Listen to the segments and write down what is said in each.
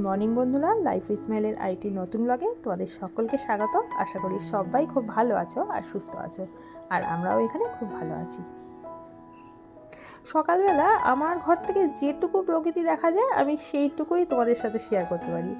Morning বন্ধুরা, life ইসমাইলের আরেকটি নতুন ব্লগে তোমাদের সকলকে স্বাগত। আশা করি সবাই খুব ভালো আছো আর সুস্থ আছো, আর আমরাও এখানে খুব ভালো আছি। সকালবেলা আমার ঘর থেকে যেটুকু প্রকৃতি দেখা যায় আমি সেইটুকুই তোমাদের সাথে শেয়ার করতে পারি।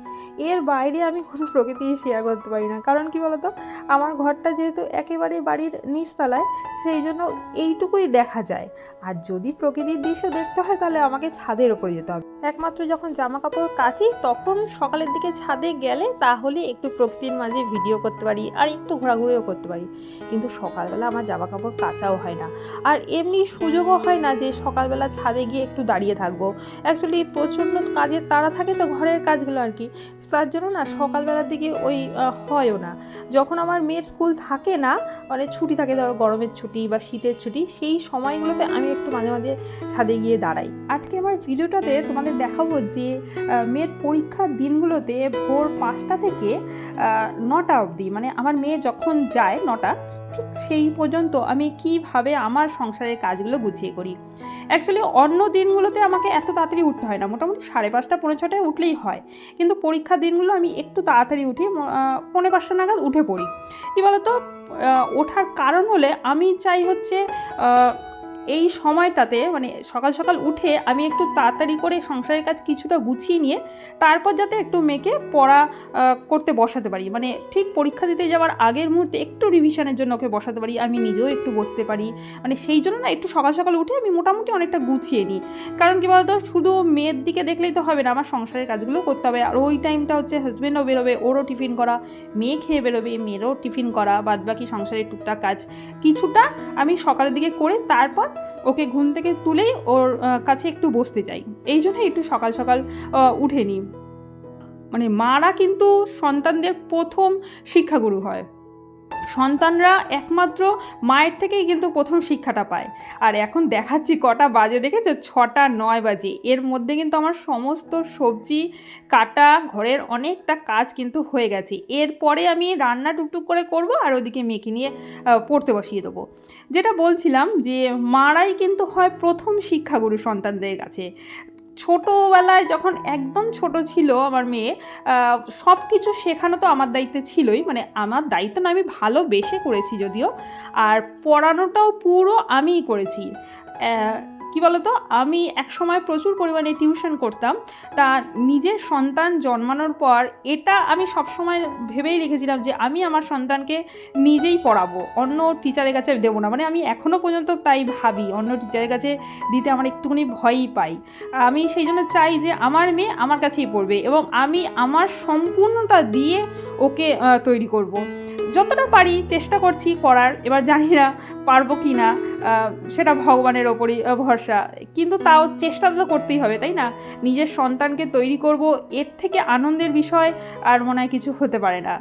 এর বাইরে আমি কোনো প্রকৃতি শেয়ার করতে পারি না, কারণ কি বলতো, আমার ঘরটা যেহেতু একেবারে বাড়ির নিচতলায়, সেই জন্য এইটুকুই দেখা যায়। আর যদি প্রকৃতির দৃশ্য দেখতে হয় তাহলে আমাকে ছাদের ওপরে যেতে হবে। একমাত্র যখন জামা কাপড় কাচি তখন সকালের দিকে ছাদে গেলে তাহলে একটু প্রকৃতির মাঝে ভিডিও করতে পারি আর একটু ঘোরাঘুরিও করতে পারি, কিন্তু সকালবেলা আমার জামা কাপড় কাচাও হয় না, আর এমনি সুযোগও হয় না যে সকালবেলা ছাদে গিয়ে একটু দাঁড়িয়ে থাকবো। অ্যাকচুয়ালি প্রচণ্ড কাজের তাড়া থাকে তো, ঘরের কাজগুলো আর কি, তার জন্য না সকালবেলার দিকে ওই হয়ও না। যখন আমার মেয়ের স্কুল থাকে না, মানে ছুটি থাকে, ধরো গরমের ছুটি বা শীতের ছুটি, সেই সময়গুলোতে আমি একটু মাঝে মাঝে ছাদে গিয়ে দাঁড়াই। আজকে আমার ভিডিওটাতে তোমাদের দেখাবো যে মেয়ের পরীক্ষার দিনগুলোতে ভোর 5টা থেকে 9টা অবধি, মানে আমার মেয়ে যখন যায় 9টা, ঠিক সেই পর্যন্ত আমি কিভাবে আমার সংসারের কাজগুলো গুছিয়ে করি। অ্যাকচুয়ালি অন্য দিনগুলোতে আমাকে এত তাড়াতাড়ি উঠতে হয় না, মোটামুটি 5:30 পৌনে 6টায় উঠলেই হয়, কিন্তু পরীক্ষার দিনগুলো আমি একটু তাড়াতাড়ি উঠি, 4:45 নাগাদ উঠে পড়ি। কী বলতো, ওঠার কারণ হলে আমি চাই হচ্ছে এই সময়টাতে, মানে সকাল সকাল উঠে আমি একটু তাড়াতাড়ি করে সংসারের কাজ কিছুটা গুছিয়ে নিয়ে তারপর যাতে একটু মেয়েকে পড়া করতে বসাতে পারি, মানে ঠিক পরীক্ষা দিতে যাওয়ার আগের মুহূর্তে একটু রিভিশনের জন্য ওকে বসাতে পারি, আমি নিজেও একটু বসতে পারি। মানে সেই জন্য না একটু সকাল সকাল উঠে আমি মোটামুটি অনেকটা গুছিয়ে নিই। কারণ কি বলতো, শুধু মেয়ের দিকে দেখলেই তো হবে না, আমার সংসারের কাজগুলো করতে হবে। আর ওই টাইমটা হচ্ছে হাজব্যান্ডও বেরোবে, ওরও টিফিন করা, মেয়ে খেয়ে বেরোবে, মেয়েরও টিফিন করা, বাদবাকি সংসারের টুকটাক কাজ কিছুটা আমি সকালের দিকে করে তারপর ওকে ঘুম থেকে তুলেই ওর কাছে একটু বসতে চাই। এই জন্য একটু সকাল সকাল উঠে নিই। মানে মারা কিন্তু সন্তানদের প্রথম শিক্ষাগুরু হয়, সন্তানরা একমাত্র মায়ের থেকেই কিন্তু প্রথম শিক্ষাটা পায়। আর এখন দেখাচ্ছি কটা বাজে, দেখেছো? 6:09 বাজে। এর মধ্যে কিন্তু আমার সমস্ত সবজি কাটা, ঘরের অনেকটা কাজ কিন্তু হয়ে গেছে। এরপরে আমি রান্না টুকটুক করে করব, আর ওদিকে মেয়েকে নিয়ে পড়তে বসিয়ে দেবো। যেটা বলছিলাম যে মারাই কিন্তু হয় প্রথম শিক্ষাগুরু সন্তানদের কাছে। ছোটোবেলায় যখন একদম ছোট ছিল আমার মেয়ে, সব কিছু শেখানো তো আমার দায়িত্বে ছিলই, মানে আমার দায়িত্ব না, আমি ভালোবেসে করেছি যদিও, আর পড়ানোটাও পুরো আমিই করেছি। কি বলতো, আমি একসময় প্রচুর পরিমাণে টিউশন করতাম। তা নিজের সন্তান জন্মানোর পর এটা আমি সবসময় ভেবেই রেখেছিলাম যে আমি আমার সন্তানকে নিজেই পড়াবো, অন্য টিচারের কাছে দেবো না। মানে আমি এখনও পর্যন্ত তাই ভাবি, অন্য টিচারের কাছে দিতে আমার একটুখানি ভয়ই পাই। আমি সেই জন্য চাই যে আমার মেয়ে আমার কাছেই পড়বে, এবং আমি আমার সম্পূর্ণটা দিয়ে ওকে তৈরি করব। যতটা পারি চেষ্টা করছি করার, এবার জানি না পারবো কি না, সেটা ভগবানের ওপরই ভরসা, কিন্তু তাও চেষ্টা তো করতেই হবে, তাই না? নিজের সন্তানকে তৈরি করব, এর থেকে আনন্দের বিষয় আর মনে হয় কিছু হতে পারে না।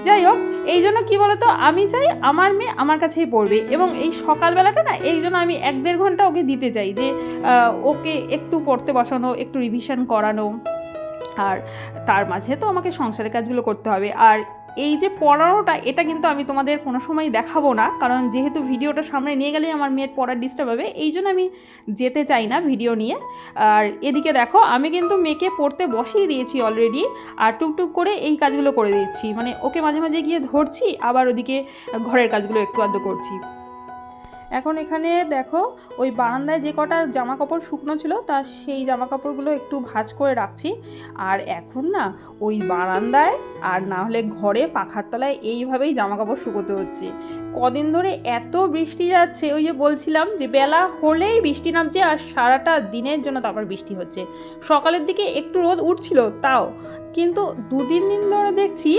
যাই হোক, এই জন্য কী বলতো, আমি চাই আমার মেয়ে আমার কাছেই পড়বে, এবং এই সকালবেলাটা না, এই জন্য আমি 1-1.5 ঘন্টা ওকে দিতে চাই, যে ওকে একটু পড়তে বসানো, একটু রিভিশন করানো, আর তার মাঝে তো আমাকে সংসারের কাজগুলো করতে হবে। আর এই যে পড়ানোটা, এটা কিন্তু আমি তোমাদের কোনো সময় দেখাবো না, কারণ যেহেতু ভিডিওটা সামনে নিয়ে গেলেই আমার মেয়ের পড়ার ডিস্টার্ব হবে, এই জন্য আমি যেতে চাই না ভিডিও নিয়ে। আর এদিকে দেখো, আমি কিন্তু মেয়েকে পড়তে বসিয়ে দিয়েছি অলরেডি, আর টুকটুক করে এই কাজগুলো করে দিচ্ছি, মানে ওকে মাঝে মাঝে গিয়ে ধরছি, আবার ওদিকে ঘরের কাজগুলো একটু আধটু করছি। এখন এখানে দেখো, ওই বারান্দায় যে কটা জামা কাপড় শুকনো ছিল, তা সেই জামা কাপড়গুলো একটু ভাঁজ করে রাখছি। আর এখন না ওই বারান্দায় আর না হলে ঘরে পাখার তলায় এইভাবেই জামা কাপড় শুকোতে হচ্ছে। কদিন ধরে এত বৃষ্টি যাচ্ছে, ওই যে বলছিলাম যে বেলা হলেই বৃষ্টি নামছে, আর সারাটা দিনের জন্য তারপর বৃষ্টি হচ্ছে। সকালের দিকে একটু রোদ উঠছিল তাও, কিন্তু 2-3 দিন ধরে দেখছি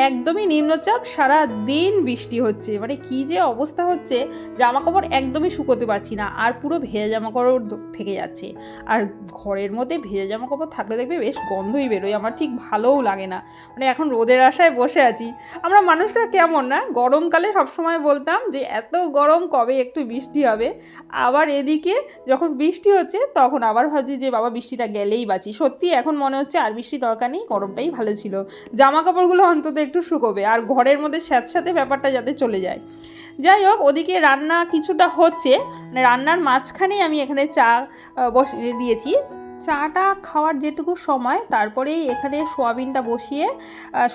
একদমই নিম্নচাপ, সারা দিন বৃষ্টি হচ্ছে। মানে কী যে অবস্থা হচ্ছে, জামা কাপড় একদমই শুকোতে পারছি না, আর পুরো ভেজা জামা কাপড় থেকে যাচ্ছে। আর ঘরের মধ্যে ভেজা জামা কাপড় থাকলে দেখবে বেশ গন্ধই বেরোয়, আমার ঠিক ভালোও লাগে না। মানে এখন রোদের আশায় বসে আছি। আমরা মানুষরা কেমন না, গরমকালে সবসময় বলতাম যে এত গরম, কবে একটু বৃষ্টি হবে, আবার এদিকে যখন বৃষ্টি হচ্ছে তখন আবার ভাবছি যে বাবা বৃষ্টিটা গেলেই বাঁচি। সত্যি এখন মনে হচ্ছে আর বৃষ্টি দরকার নেই, গরমটাই ভালো ছিল, জামা কাপড়গুলো অন্তত একটু শুকোবে, আর ঘরের মধ্যে স্যাঁতস্যাঁতে ব্যাপারটা যাতে চলে যায়। যাই হোক, ওদিকে রান্না কিছুটা হচ্ছে, মানে রান্নার মাঝখানেই আমি এখানে চা বসিয়ে দিয়েছি। চাটা খাওয়ার যেটুকু সময় তারপরেই এখানে সোয়াবিনটা বসিয়ে,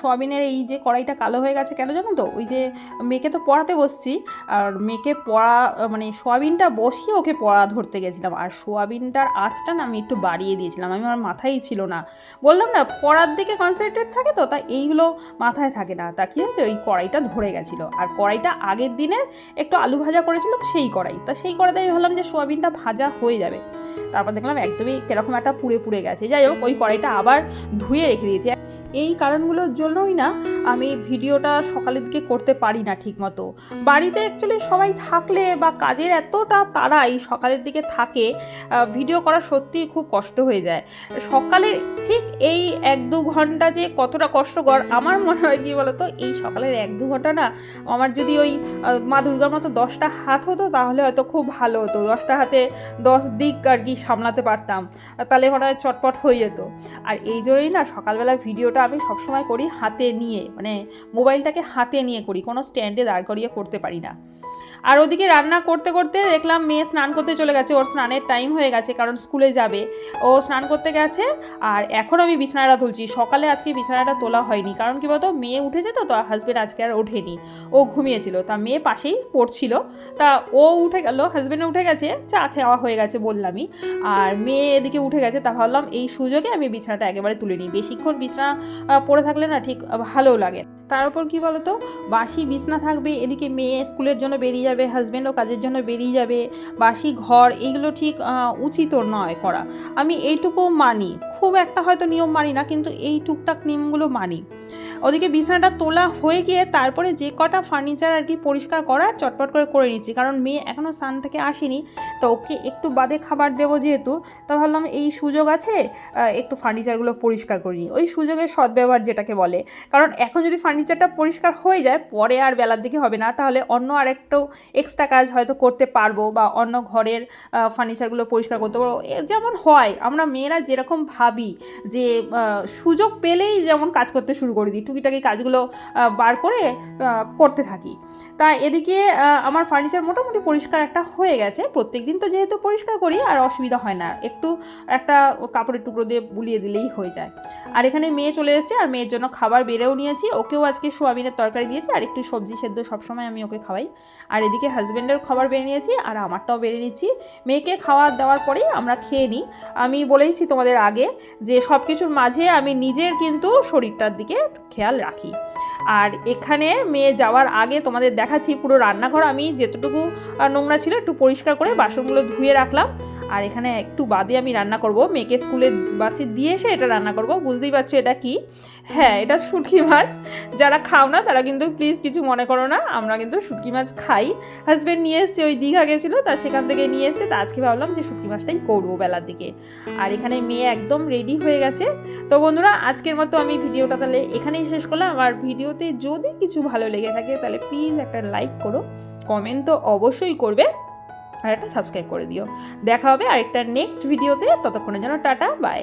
সোয়াবিনের এই যে কড়াইটা কালো হয়ে গেছে কেন জানো তো, ওই যে মেয়েকে তো পড়াতে বসছি, আর মেয়েকে পড়া মানে সোয়াবিনটা বসিয়ে ওকে পড়া ধরতে গেছিলাম, আর সোয়াবিনটার আঁচটা না আমি একটু বাড়িয়ে দিয়েছিলাম, আমার মাথায় ছিল না, বললাম না পড়ার দিকে কনসেন্ট্রেট থাকে তো, তাই এইগুলো মাথায় থাকে না, তা কী হয়েছে ওই কড়াইটা ধরে গেছিলো, আর কড়াইটা আগের দিনের একটু আলু ভাজা করেছিলাম সেই কড়াই, তা সেই কড়াইতে আমি ভাবলাম যে সোয়াবিনটা ভাজা হয়ে যাবে, তারপর দেখলাম একদমই কিরকম একটা পুড়ে পুড়ে গেছে। যাই হোক ওই কড়াইটা আবার ধুয়ে রেখে দিয়েছি। এই কারণগুলোর জন্যই না আমি ভিডিওটা সকালের দিকে করতে পারি না ঠিকমতো। বাড়িতে অ্যাকচুয়ালি সবাই থাকলে বা কাজের এতটা তাড়াই সকালের দিকে থাকে, ভিডিও করা সত্যিই খুব কষ্ট হয়ে যায়। সকালে ঠিক এই 1-2 ঘন্টা যে কতটা কষ্টকর আমার মনে হয় কী বলতো, এই সকালের 1-2 ঘন্টা না আমার যদি ওই মা দুর্গার মতো 10টা হাত হতো তাহলে হয়তো খুব ভালো হতো, 10টা হাতে 10 দিক আর কি সামলাতে পারতাম, তাহলে মনে হয় চটপট হয়ে যেত। আর এই জন্যই না সকালবেলা ভিডিওটা আমি সবসময় করি হাতে নিয়ে, মানে মোবাইলটাকে হাতে নিয়ে করি, কোনো স্ট্যান্ডে দাঁড় করিয়ে করতে পারি না। আর ওদিকে রান্না করতে করতে দেখলাম মেয়ে স্নান করতে চলে গেছে, ওর স্নানের টাইম হয়ে গেছে কারণ স্কুলে যাবে, ও স্নান করতে গেছে। আর এখন আমি বিছানাটা তুলছি, সকালে আজকে বিছানাটা তোলা হয়নি, কারণ কি বলতো মেয়ে উঠেছে তো হাজব্যান্ড আজকে আর ওঠেনি, ও ঘুমিয়েছিল, তা মেয়ে পাশেই পড়ছিল, তা ও উঠে গেল, হাজব্যান্ড উঠে গেছে, চা খাওয়া হয়ে গেছে বললামই, আর মেয়ে এদিকে উঠে গেছে, তা ভাবলাম এই সুযোগে আমি বিছানাটা একেবারে তুলে নিই, বেশিক্ষণ বিছানা পড়ে থাকলে না ঠিক ভালো লাগে। তার উপর কী বলতো বাসি বিছনা থাকবে, এদিকে মেয়ে স্কুলের জন্য বেরিয়ে যাবে, হাজব্যান্ডও কাজের জন্য বেরিয়ে যাবে, বাসি ঘর, এইগুলো ঠিক উচিত নয় করা। আমি এইটুকু মানি, খুব একটা হয়তো নিয়ম মানি না, কিন্তু এই টুকটাক নিয়মগুলো মানি। ওদিকে বিছানাটা তোলা হয়ে গিয়ে তারপরে যে কটা ফার্নিচার আর কি পরিষ্কার করার চটপট করে নিচ্ছি, কারণ মেয়ে এখনও স্নান থেকে আসেনি, তো ওকে একটু বাদে খাবার দেবো যেহেতু, তা ভাবলাম এই সুযোগ আছে একটু ফার্নিচারগুলো পরিষ্কার করে নিই, ওই সুযোগের সদ্ব্যবহার যেটাকে বলে। কারণ এখন যদি ফার্নিচারটা পরিষ্কার হয়ে যায় পরে আর বেলার দিকে হবে না, তাহলে অন্য আরেকটাও এক্সট্রা কাজ হয়তো করতে পারবো, বা অন্য ঘরের ফার্নিচারগুলো পরিষ্কার করতে পারবো। যেমন হয় আমরা মেয়েরা যেরকম ভাবি যে সুযোগ পেলেই যেমন কাজ করতে শুরু করে দিই, টুকিটাকি কাজগুলো বার করে করতে থাকি। তা এদিকে আমার ফার্নিচার মোটামুটি পরিষ্কার একটা হয়ে গেছে, প্রত্যেক দিন তো যেহেতু পরিষ্কার করি আর অসুবিধা হয় না, একটু একটা কাপড়ের টুকরো দিয়ে বুলিয়ে দিলেই হয়ে যায়। আর এখানে মেয়ে চলে এসেছে, আর মেয়ের জন্য খাবার বেড়েও নিয়েছি, ওকেও আজকে সোয়াবিনের তরকারি দিয়েছি, আর একটু সবজি সেদ্ধ সবসময় আমি ওকে খাওয়াই। আর এদিকে হাজব্যান্ডের খাবার বেড়ে নিয়েছি, আর আমারটাও বেড়ে নিচ্ছি। মেয়েকে খাওয়া দেওয়ার পরেই আমরা খেয়ে নিই। আমি বলেইছি তোমাদের আগে যে সব কিছুর মাঝে আমি নিজের কিন্তু শরীরটার দিকে খেয়াল রাখি। আর এখানে মেয়ে যাওয়ার আগে তোমাদের দেখাচ্ছি পুরো রান্নাঘর আমি যেতটুকু নোংরা ছিল একটু পরিষ্কার করে বাসনগুলো ধুয়ে রাখলাম। আর এখানে একটু বাদে আমি রান্না করব, মেয়েকে স্কুলে বাসে দিয়ে এসে এটা রান্না করব। বুঝতেই পারছো এটা কি? হ্যাঁ, এটা শুটকি মাছ। যারা খাও না তারা কিন্তু প্লিজ কিছু মনে করো না, আমরা কিন্তু শুটকি মাছ খাই। হাজব্যান্ড নিয়ে এসছে, ওই দীঘা গেছিলো, তা সেখান থেকে নিয়ে এসছে, তা আজকে ভাবলাম যে শুটকি মাছটাই করবো বেলার দিকে। আর এখানে মেয়ে একদম রেডি হয়ে গেছে। তো বন্ধুরা আজকের মতো আমি ভিডিওটা তাহলে এখানেই শেষ করলাম। আমার ভিডিওতে যদি কিছু ভালো লেগে থাকে তাহলে প্লিজ একটা লাইক করো, কমেন্ট তো অবশ্যই করবে, আর একটা সাবস্ক্রাইব করে দিও। দেখা হবে আরেকটা নেক্সট ভিডিওতে, ততক্ষণের জন্য টাটা বাই।